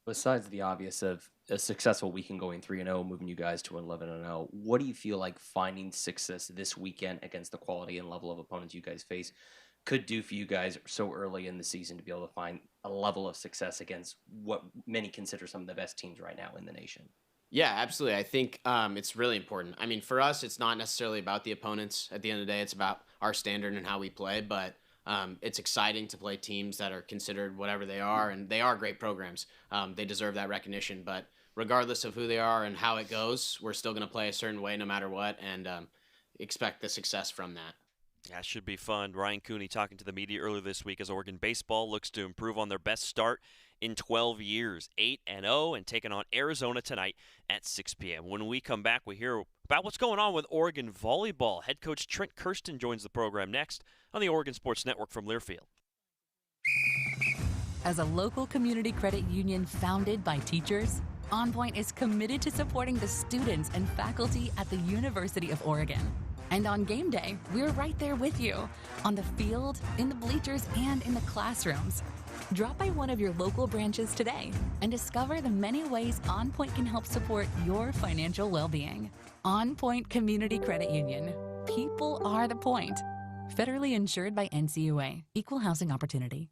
Besides the obvious of a successful weekend going 3-0, moving you guys to 11-0, what do you feel like finding success this weekend against the quality and level of opponents you guys face could do for you guys so early in the season to be able to find a level of success against what many consider some of the best teams right now in the nation? Yeah, absolutely. I think it's really important. I mean, for us, it's not necessarily about the opponents. At the end of the day, it's about our standard and how we play, but it's exciting to play teams that are considered whatever they are, and they are great programs. They deserve that recognition, but regardless of who they are and how it goes, we're still going to play a certain way no matter what, and expect the success from that. That should be fun. Ryan Cooney talking to the media earlier this week as Oregon baseball looks to improve on their best start in 12 years, 8-0, and taking on Arizona tonight at 6 p.m. When we come back, we hear about what's going on with Oregon volleyball. Head coach Trent Kersten joins the program next on the Oregon Sports Network from Learfield. As a local community credit union founded by teachers, OnPoint is committed to supporting the students and faculty at the University of Oregon. And on game day, we're right there with you, on the field, in the bleachers, and in the classrooms. Drop by one of your local branches today and discover the many ways OnPoint can help support your financial well-being. OnPoint Community Credit Union. People are the point. Federally insured by NCUA. Equal housing opportunity.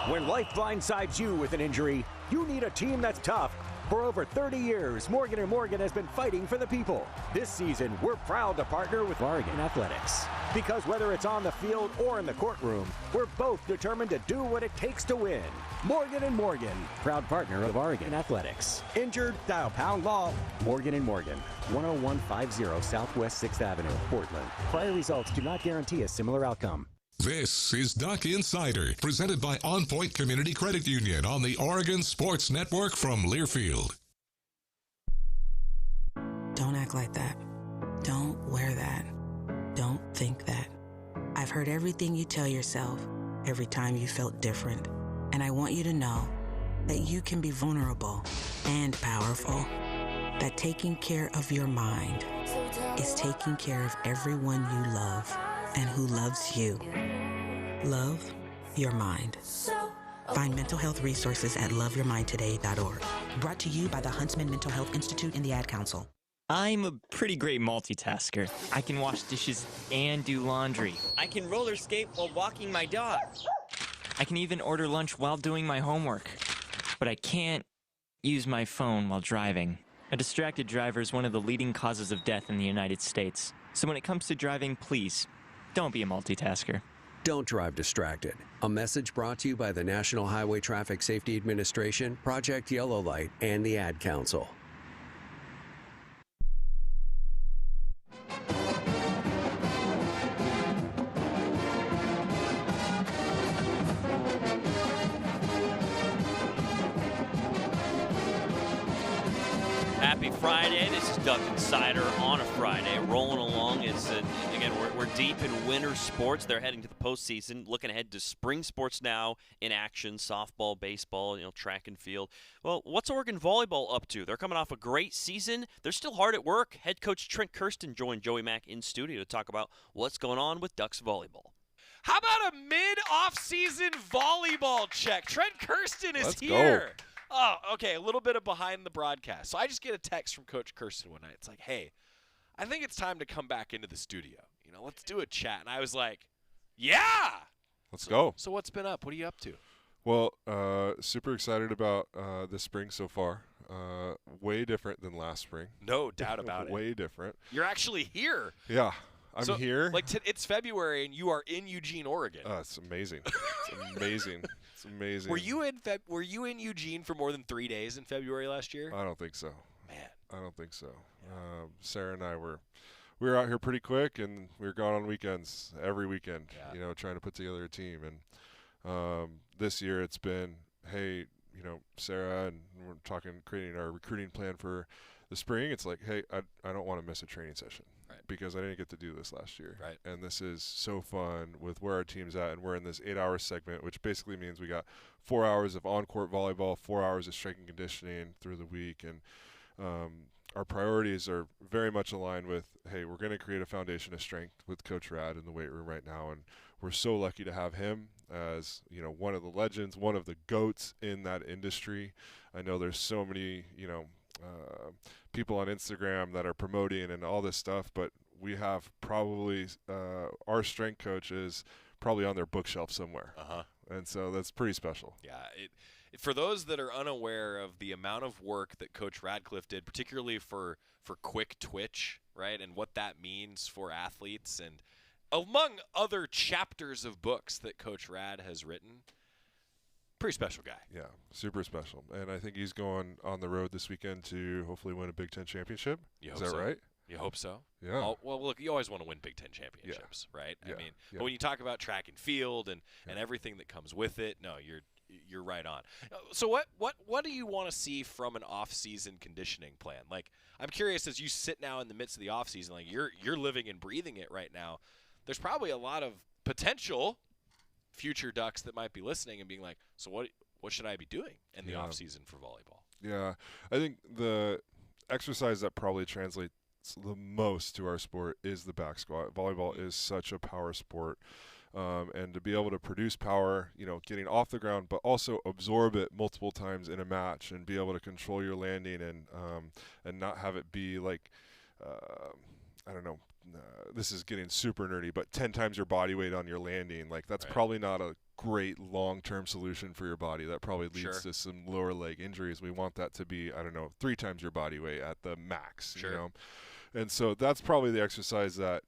When life blindsides you with an injury, you need a team that's tough. For over 30 years, Morgan & Morgan has been fighting for the people. This season, we're proud to partner with Oregon Athletics. Because whether it's on the field or in the courtroom, we're both determined to do what it takes to win. Morgan & Morgan, proud partner of Oregon Athletics. Injured? Dial #law. Morgan & Morgan, 10150 Southwest 6th Avenue, Portland. Prior results do not guarantee a similar outcome. This is Duck Insider, presented by OnPoint Community Credit Union on the Oregon Sports Network from Learfield. Don't act like that. Don't wear that. Don't think that. I've heard everything you tell yourself every time you felt different. And I want you to know that you can be vulnerable and powerful. That taking care of your mind is taking care of everyone you love and who loves you. Love your mind. Find mental health resources at loveyourmindtoday.org. Brought to you by the Huntsman Mental Health Institute and the Ad Council. I'm a pretty great multitasker. I can wash dishes and do laundry. I can roller skate while walking my dog. I can even order lunch while doing my homework. But I can't use my phone while driving. A distracted driver is one of the leading causes of death in the United States. So when it comes to driving, please, don't be a multitasker. Don't drive distracted. A message brought to you by the National Highway Traffic Safety Administration, Project Yellow Light, and the Ad Council. Happy Friday. This is Duck Insider on a Friday. Rolling along. Again, we're deep in winter sports. They're heading to the postseason. Looking ahead to spring sports now in action. Softball, baseball, track and field. Well, what's Oregon Volleyball up to? They're coming off a great season. They're still hard at work. Head coach Trent Kersten joined Joey Mack in studio to talk about what's going on with Ducks Volleyball. How about a mid-off-season volleyball check? Trent Kersten is Let's here. Go. Oh, okay, a little bit of behind the broadcast. So I just get a text from Coach Kersten one night. It's like, hey, I think it's time to come back into the studio. Let's do a chat. And I was like, yeah. Let's go. So what's been up? What are you up to? Well, super excited about this spring so far. Way different than last spring. No doubt about it. Way different. You're actually here. Yeah, I'm here. Like it's February and you are in Eugene, Oregon. It's amazing. It's amazing. It's amazing. Were you in Eugene for more than 3 days in February last year? I don't think so. Man, I don't think so. Sarah and I were out here pretty quick, and we were gone on weekends every weekend. Yeah. Trying to put together a team. And this year it's been, hey, Sarah, and we're creating our recruiting plan for the spring. It's like, hey, I don't want to miss a training session. Because I didn't get to do this last year. Right. And this is so fun with where our team's at, and we're in this 8-hour segment, which basically means we got 4 hours of on-court volleyball, 4 hours of strength and conditioning through the week. And our priorities are very much aligned with, hey, we're going to create a foundation of strength with Coach Rad in the weight room right now. And we're so lucky to have him as, one of the legends, one of the GOATs in that industry. I know there's so many, people on Instagram that are promoting and all this stuff, but we have probably our strength coach is probably on their bookshelf somewhere. And so that's pretty special. Yeah. For those that are unaware of the amount of work that Coach Radcliffe did, particularly for quick twitch, right, and what that means for athletes, and among other chapters of books that Coach Rad has written, pretty special guy. Yeah, super special. And I think he's going on the road this weekend to hopefully win a Big Ten championship. Is that right? You hope so? Yeah. Well, look, you always want to win Big Ten championships, right? Yeah. I mean, but when you talk about track and field and everything that comes with it, no, you're right on. So what do you want to see from an off-season conditioning plan? Like, I'm curious, as you sit now in the midst of the off-season, like you're living and breathing it right now. There's probably a lot of potential future Ducks that might be listening and being like, so what should I be doing in the off-season for volleyball? Yeah, I think the exercise that probably translates the most to our sport is the back squat. Volleyball is such a power sport. And to be able to produce power, getting off the ground, but also absorb it multiple times in a match and be able to control your landing and not have it be like, I don't know, this is getting super nerdy, but 10 times your body weight on your landing. Like that's probably not a great long-term solution for your body. That probably leads to some lower leg injuries. We want that to be, 3 times your body weight at the max, And so that's probably the exercise that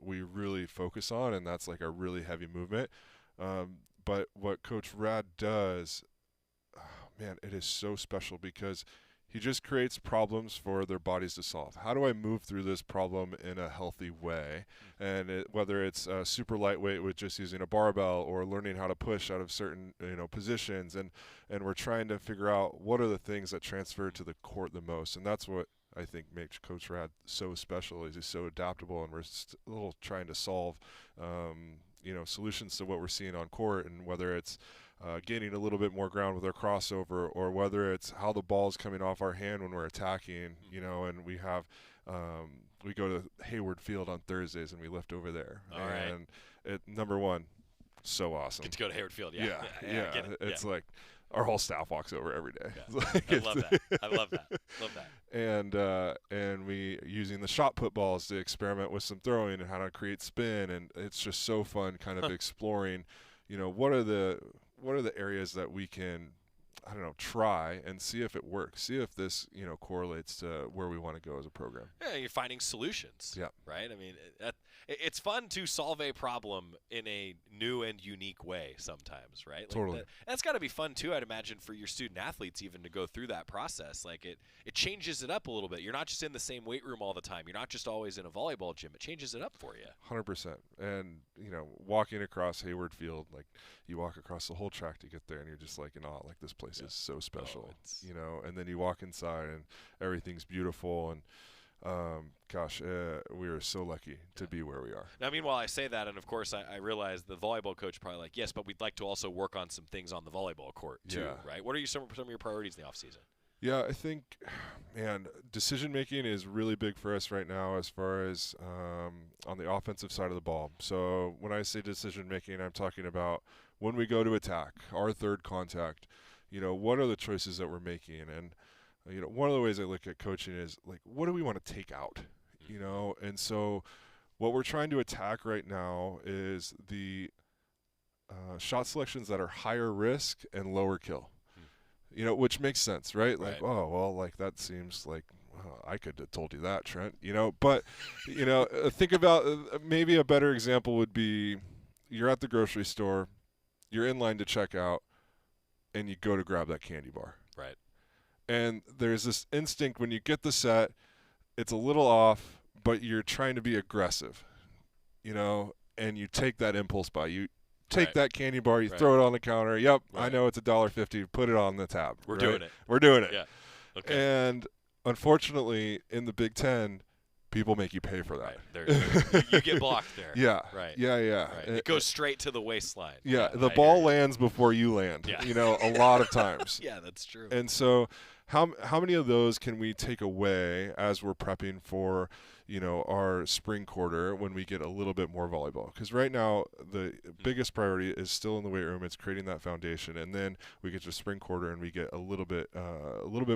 we really focus on, and that's like a really heavy movement. But what Coach Rad does, man, it is so special because he just creates problems for their bodies to solve. How do I move through this problem in a healthy way? And whether it's super lightweight with just using a barbell or learning how to push out of certain positions, and we're trying to figure out what are the things that transfer to the court the most, and that's what I think makes Coach Rad so special. Is he's so adaptable, and we're still trying to solve, solutions to what we're seeing on court, and whether it's gaining a little bit more ground with our crossover, or whether it's how the ball's coming off our hand when we're attacking, and we have we go to Hayward Field on Thursdays and we lift over there. And number one, so awesome. Get to go to Hayward Field, yeah. Get it. It's like our whole staff walks over every day. I love that. I love that. And we using the shot put balls to experiment with some throwing and how to create spin, and it's just so fun kind of exploring, what are the areas that we can I don't know, try and see if it works. See if this, correlates to where we want to go as a program. Yeah, you're finding solutions. Yeah. Right? I mean, it's fun to solve a problem in a new and unique way sometimes, right? Like Totally. That's got to be fun, too, I'd imagine, for your student athletes even to go through that process. Like, it changes it up a little bit. You're not just in the same weight room all the time. You're not just always in a volleyball gym. It changes it up for you. 100%. And, walking across Hayward Field, like, you walk across the whole track to get there, and you're just like in awe. Like, this place is so special, and then you walk inside, and everything's beautiful, and we are so lucky to be where we are. Now, meanwhile, I say that, and of course, I realize the volleyball coach probably like, yes, but we'd like to also work on some things on the volleyball court too, right? What are some of your priorities in the offseason? Yeah, I think, decision making is really big for us right now as far as on the offensive side of the ball. So when I say decision making, I'm talking about when we go to attack, our third contact, what are the choices that we're making? And one of the ways I look at coaching is like, what do we want to take out? And so what we're trying to attack right now is the shot selections that are higher risk and lower kill. Which makes sense, right? Like, oh, well, like that seems like I could have told you that, Trent. But think about maybe a better example would be you're at the grocery store, you're in line to check out, and you go to grab that candy bar. Right. And there's this instinct when you get the set, it's a little off, but you're trying to be aggressive, and you take that impulse buy. You take that candy bar, you throw it on the counter. Yep, I know it's $1.50. Put it on the tab. We're doing it. We're doing it. Yeah. Okay. And unfortunately, in the Big Ten, people make you pay for that. Right. You get blocked there. Yeah. Right. Yeah. Right. It goes straight to the waistline. Yeah. The ball lands before you land. Yeah. A lot of times. Yeah, that's true. And so, how many of those can we take away as we're prepping for, our spring quarter when we get a little bit more volleyball? Because right now the biggest priority is still in the weight room. It's creating that foundation, and then we get to spring quarter and we get a little bit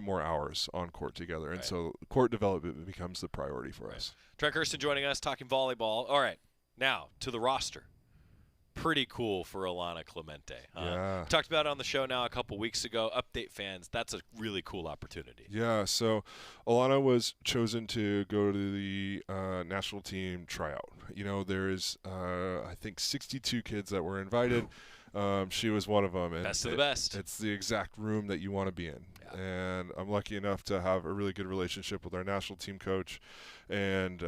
more hours on court together, and so court development becomes the priority for us. Trent Kersten joining us talking volleyball. All right, now to the roster. Pretty cool for Alana Clemente. Yeah. Talked about it on the show now a couple weeks ago. Update fans, that's a really cool opportunity. Yeah, so Alana was chosen to go to the national team tryout. There's, I think, 62 kids that were invited. She was one of them. And best of the best. It's the exact room that you want to be in. Yeah. And I'm lucky enough to have a really good relationship with our national team coach. And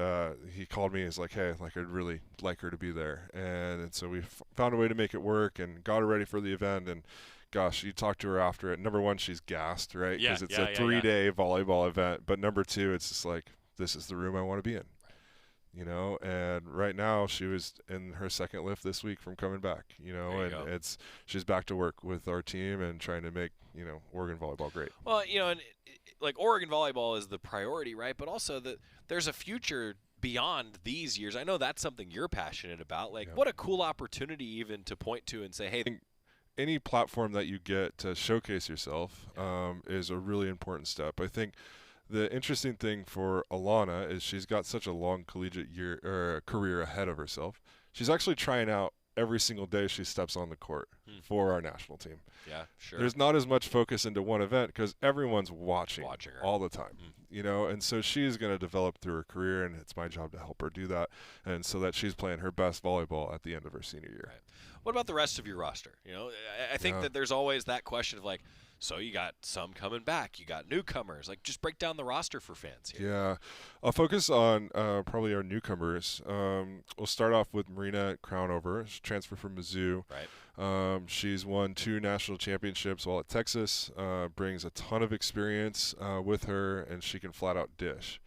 he called me. He's like, hey, I'd really like her to be there. And so we found a way to make it work and got her ready for the event. And gosh, you talk to her after it. Number one, she's gassed, right? Because it's a 3-day volleyball event. But number two, it's just like, this is the room I want to be in. And right now she was in her second lift this week from coming back, and she's back to work with our team and trying to make, Oregon volleyball great. Well, and like Oregon volleyball is the priority, right? But also that there's a future beyond these years. I know that's something you're passionate about. Like, what a cool opportunity even to point to and say, hey, any platform that you get to showcase yourself is a really important step. I think the interesting thing for Alana is she's got such a long collegiate career ahead of herself. She's actually trying out every single day she steps on the court for our national team. Yeah, sure. There's not as much focus into one event because everyone's watching her all the time, and so she's going to develop through her career, and it's my job to help her do that, and so that she's playing her best volleyball at the end of her senior year. Right. What about the rest of your roster? I think that there's always that question of like, so you got some coming back, you got newcomers. Like, just break down the roster for fans here. Yeah, I'll focus on probably our newcomers. We'll start off with Marina Crownover. She transferred from Mizzou. Right. She's won 2 national championships while at Texas. Brings a ton of experience with her, and she can flat out dish.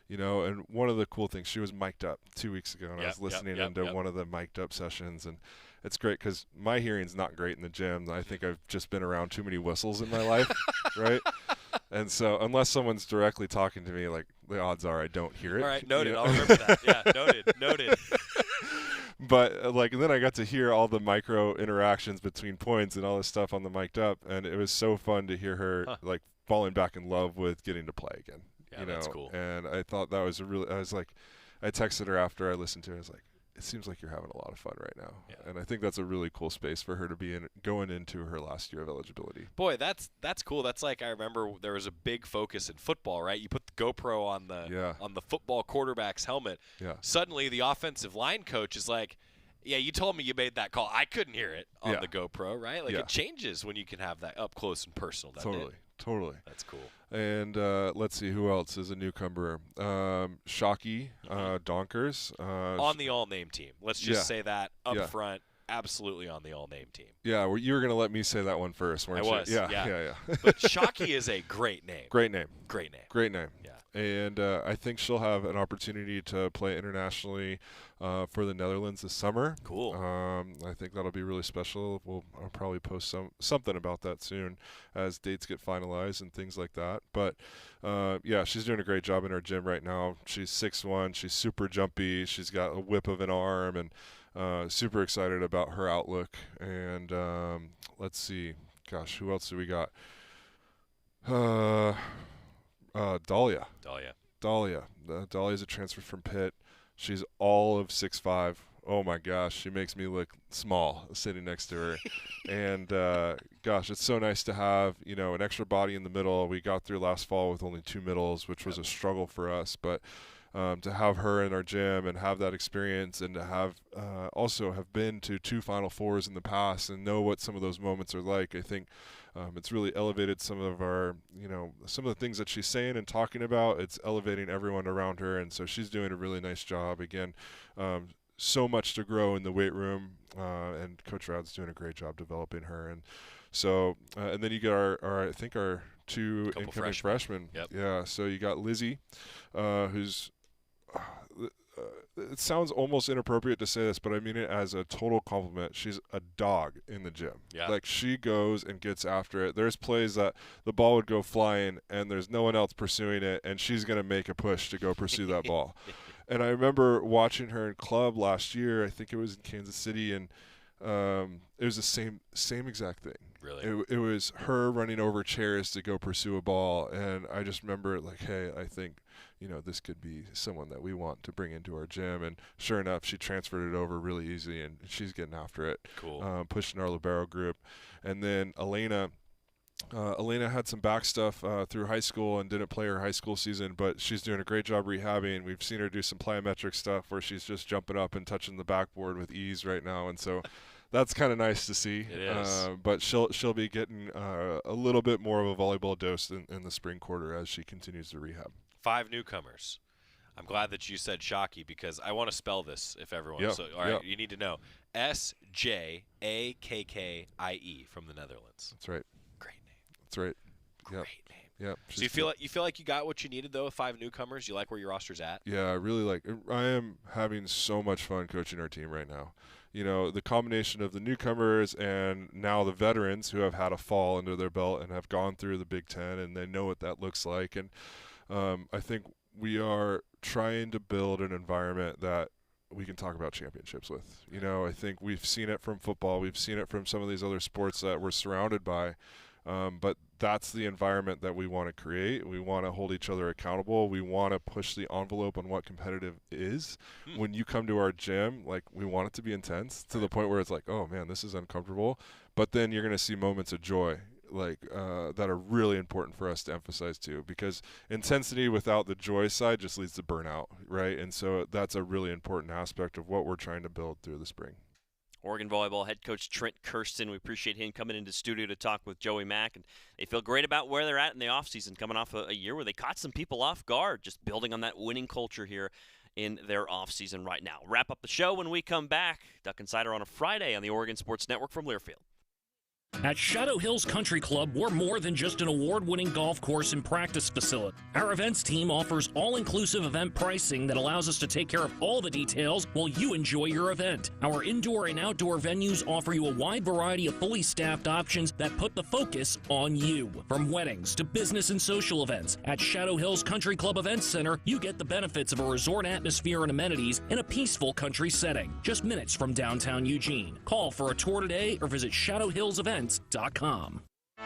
And one of the cool things, she was mic'd up 2 weeks ago, and I was listening into one of the mic'd up sessions, and it's great because my hearing's not great in the gym. I think I've just been around too many whistles in my life, right? And so unless someone's directly talking to me, like, the odds are I don't hear it. All right, noted. I'll remember that. Yeah, noted. But and then I got to hear all the micro interactions between points and all this stuff on the mic'd up, and it was so fun to hear her like falling back in love with getting to play again. Yeah, that's cool. And I thought that was I texted her after I listened to it. I was like, it seems like you're having a lot of fun right now. Yeah. And I think that's a really cool space for her to be in going into her last year of eligibility. Boy, that's cool. That's like, I remember there was a big focus in football, right? You put the GoPro on the football quarterback's helmet. Yeah. Suddenly the offensive line coach is like, yeah, you told me you made that call. I couldn't hear it on the GoPro, right? Like it changes when you can have that up close and personal, doesn't it? Totally. That's cool. And let's see, who else is a newcomer? Shockey, Donkers. On the all-name team. Let's just say that up front. Absolutely on the all-name team. Yeah, well, you were going to let me say that one first, weren't you? I was. Yeah. But Shockey is a great name. Great name. Yeah. And I think she'll have an opportunity to play internationally for the Netherlands this summer. Cool. I think that'll be really special. I'll probably post something about that soon as dates get finalized and things like that. But, yeah, she's doing a great job in our gym right now. She's 6'1". She's super jumpy. She's got a whip of an arm, and super excited about her outlook. And let's see. Gosh, who else do we got? Dahlia. Dahlia's a transfer from Pitt. She's all of 6'5". Oh my gosh, she makes me look small sitting next to her. And gosh, it's so nice to have, an extra body in the middle. We got through last fall with only 2 middles, which was a struggle for us, but to have her in our gym and have that experience, and to have also have been to 2 Final Fours in the past and know what some of those moments are like, I think it's really elevated some of our, some of the things that she's saying and talking about. It's elevating everyone around her, and so she's doing a really nice job. Again, so much to grow in the weight room, and Coach Rad's doing a great job developing her. And so, and then you get our I think our 2 incoming freshmen. Yep. Yeah, so you got Lizzie, who's it sounds almost inappropriate to say this, but I mean it as a total compliment. She's a dog in the gym. Yeah. Like, she goes and gets after it. There's plays that the ball would go flying and there's no one else pursuing it, and she's going to make a push to go pursue that ball. And I remember watching her in club last year. I think it was in Kansas City, and it was the same exact thing. Really? It was her running over chairs to go pursue a ball, and I just remember, like, hey, I think, this could be someone that we want to bring into our gym. And sure enough, she transferred it over really easy, and she's getting after it. Cool. Pushing our libero group. And then Elena had some back stuff through high school and didn't play her high school season, but she's doing a great job rehabbing. We've seen her do some plyometric stuff where she's just jumping up and touching the backboard with ease right now, and so that's kind of nice to see. It is. But she'll be getting a little bit more of a volleyball dose in the spring quarter as she continues to rehab. 5 newcomers. I'm glad that you said Shockey, because I want to spell this if everyone. Yeah. So, all right, you need to know. Sjakkie from the Netherlands. That's right. Great name. That's right. Great name. Yep. So you feel like you got what you needed though with 5 newcomers? You like where your roster's at? Yeah, I really like. I am having so much fun coaching our team right now. The combination of the newcomers and now the veterans who have had a fall under their belt and have gone through the Big Ten, and they know what that looks like. And I think we are trying to build an environment that we can talk about championships with. I think we've seen it from football. We've seen it from some of these other sports that we're surrounded by. But that's the environment that we want to create. We want to hold each other accountable. We want to push the envelope on what competitive is. When you come to our gym, like, we want it to be intense to the point where it's like, oh man, this is uncomfortable. But then you're going to see moments of joy, like that are really important for us to emphasize too, because intensity without the joy side just leads to burnout, right? And so that's a really important aspect of what we're trying to build through the spring. Oregon Volleyball head coach Trent Kersten. We appreciate him coming into studio to talk with Joey Mack. And they feel great about where they're at in the offseason, coming off a year where they caught some people off guard, just building on that winning culture here in their offseason right now. Wrap up the show when we come back. Duck Insider on a Friday on the Oregon Sports Network from Learfield. At Shadow Hills Country Club, we're more than just an award-winning golf course and practice facility. Our events team offers all-inclusive event pricing that allows us to take care of all the details while you enjoy your event. Our indoor and outdoor venues offer you a wide variety of fully staffed options that put the focus on you. From weddings to business and social events, at Shadow Hills Country Club Events Center, you get the benefits of a resort atmosphere and amenities in a peaceful country setting, just minutes from downtown Eugene. Call for a tour today or visit shadowhillsevents.com.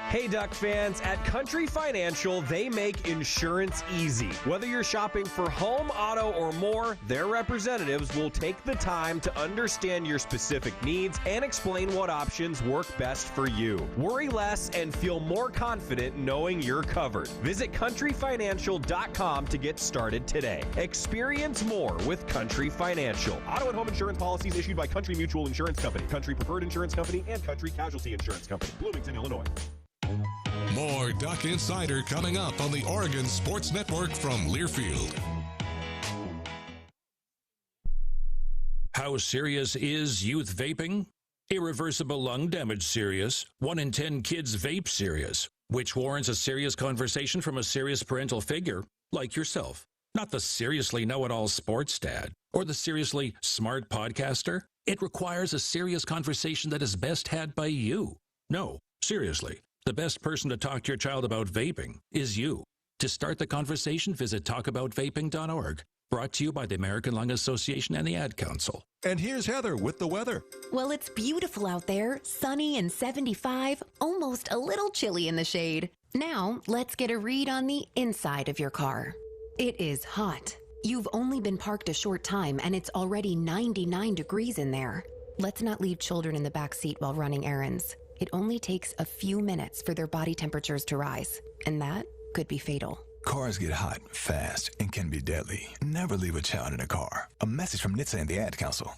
Hey Duck fans, at Country Financial, they make insurance easy. Whether you're shopping for home, auto, or more, their representatives will take the time to understand your specific needs and explain what options work best for you. Worry less and feel more confident knowing you're covered. Visit countryfinancial.com to get started today. Experience more with Country Financial. Auto and home insurance policies issued by Country Mutual Insurance Company, Country Preferred Insurance Company, and Country Casualty Insurance Company, Bloomington, Illinois. More Duck Insider coming up on the Oregon Sports Network from Learfield. How serious is youth vaping? Irreversible lung damage serious. 1 in 10 kids vape serious, which warrants a serious conversation from a serious parental figure like yourself. Not the seriously know-it-all sports dad or the seriously smart podcaster. It requires a serious conversation that is best had by you. No, seriously. The best person to talk to your child about vaping is you. To start the conversation, visit talkaboutvaping.org. Brought to you by the American Lung Association and the Ad Council. And here's Heather with the weather. Well, it's beautiful out there, sunny and 75, almost a little chilly in the shade. Now, let's get a read on the inside of your car. It is hot. You've only been parked a short time and it's already 99 degrees in there. Let's not leave children in the back seat while running errands. It only takes a few minutes for their body temperatures to rise, and that could be fatal. Cars get hot, fast, and can be deadly. Never leave a child in a car. A message from NHTSA and the Ad Council.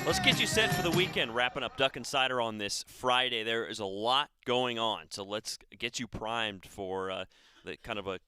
Let's get you set for the weekend, wrapping up Duck Insider on this Friday. There is a lot going on, so let's get you primed for the kind of a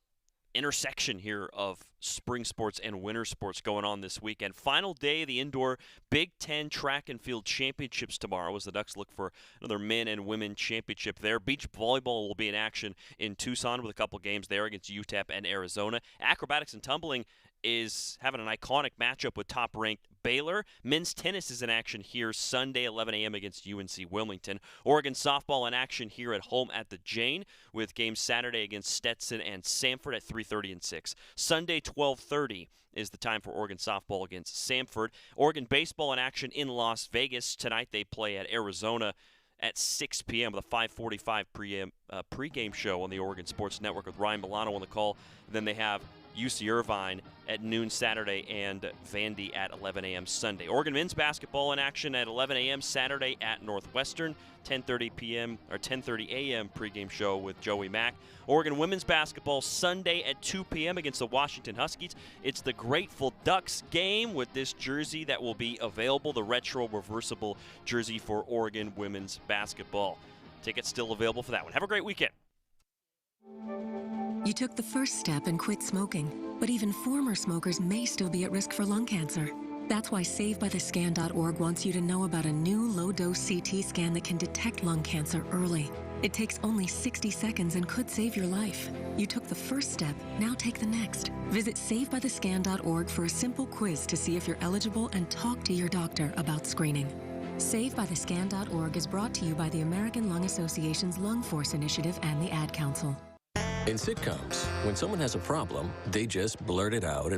intersection here of spring sports and winter sports going on this weekend. Final day of the indoor Big Ten track and field championships tomorrow as the Ducks look for another men and women championship there. Beach volleyball will be in action in Tucson with a couple games there against UTEP and Arizona. Acrobatics and tumbling is having an iconic matchup with top-ranked Baylor. Men's tennis is in action here Sunday, 11 a.m. against UNC Wilmington. Oregon softball in action here at home at the Jane with games Saturday against Stetson and Samford at 3:30 and 6. Sunday, 12:30 is the time for Oregon softball against Samford. Oregon baseball in action in Las Vegas. Tonight they play at Arizona at 6 p.m. with a 5:45 pregame show on the Oregon Sports Network with Ryan Milano on the call. Then they have UC Irvine at noon Saturday and Vandy at 11 a.m. Sunday. Oregon men's basketball in action at 11 a.m. Saturday at Northwestern. 10:30 p.m. or 10:30 a.m. pregame show with Joey Mack. Oregon women's basketball Sunday at 2 p.m. against the Washington Huskies. It's the Grateful Ducks game with this jersey that will be available, the retro reversible jersey for Oregon women's basketball. Tickets still available for that one. Have a great weekend. You took the first step and quit smoking, but even former smokers may still be at risk for lung cancer. That's why SaveByTheScan.org wants you to know about a new low-dose CT scan that can detect lung cancer early. It takes only 60 seconds and could save your life. You took the first step, now take the next. Visit SaveByTheScan.org for a simple quiz to see if you're eligible and talk to your doctor about screening. SaveByTheScan.org is brought to you by the American Lung Association's Lung Force Initiative and the Ad Council. In sitcoms, when someone has a problem, they just blurt it out and